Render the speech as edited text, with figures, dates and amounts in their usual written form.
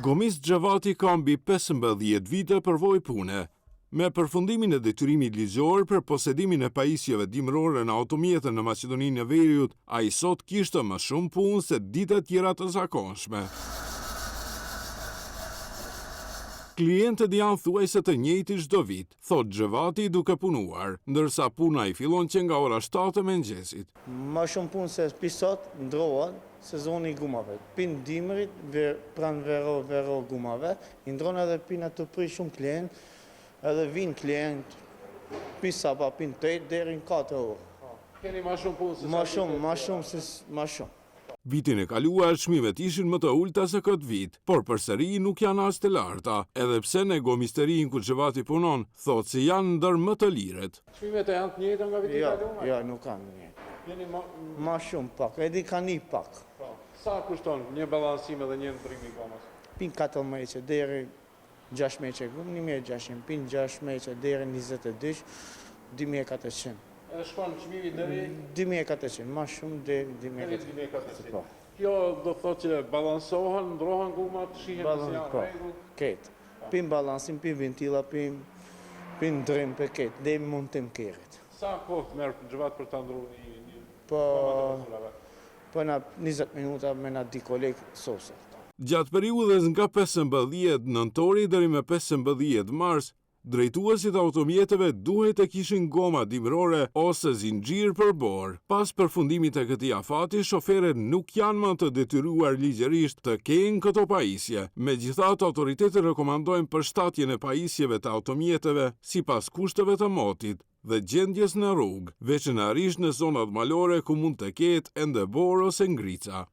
Gomis Xhavati ka mbi 15 vite përvojë pune. Me përfundimin e detyrimit ligjor për posedimin e pajisjeve dimrore në automjete në Maqedoninë e Veriut, ai sot kishte më shumë punë se ditët tjera të zakonshme. Klientët janë thuajse të njëjti çdo vit, thot Xhavati duke punuar, ndërsa puna i fillon që nga ora 7 e mëngjesit. Më shumë punë se sot ndrohet sezoni i gumave. Pin dimrit, pran vero gumave, i ndron edhe pina të prish shumë klient, edhe vin klient, pisa pa pin 8 deri në 4 orë. Keni më shumë punë se më shumë. Vitin e kaluar çmimet ishin më të ulta se këtë vit, por përsëri nuk janë as të larta, edhe pse në gomisterinë ku Xhavati punon, thotë se janë ndër më të liret. Çmimet janë të njëjta nga viti i kaluar? Jo, nuk kanë të njëjta. Jeni më shumë pak, edhe kanë një pak. Sa kushton një ballancim edhe një ndrim i gomës? Pin 4 meqe deri 6 meqe gumë, 1600, pin 6 meqe deri 22, 2400. Edhe shkon çmimi deri 2400, më shumë deri 2400. Kjo do thotë që balansohen, ndrohen gumat, shihen se janë rregull. Ketë. Pin balancim, pin ventilla, pin ndrim për ketë, deri montim kerrit. Sa kohë merr Xhavati për ta ndruar një Po na 20 minuta me na di koleg sosa. Gjatë periudhës nga 15 nëntori deri me 15 mars, drejtuesit automjeteve duhet të kishin goma dimrore ose zinxhir për borë. Pas përfundimit të këtij afati, shoferët nuk janë më të detyruar ligjërisht të kenë këto pajisje. Megjithatë, autoritetet rekomandojnë përshtatjen e pajisjeve të automjeteve sipas kushteve të motit dhe gjendjes në rrugë, veçanërisht në zonat malore ku mund të ketë ende borë ose ngrica.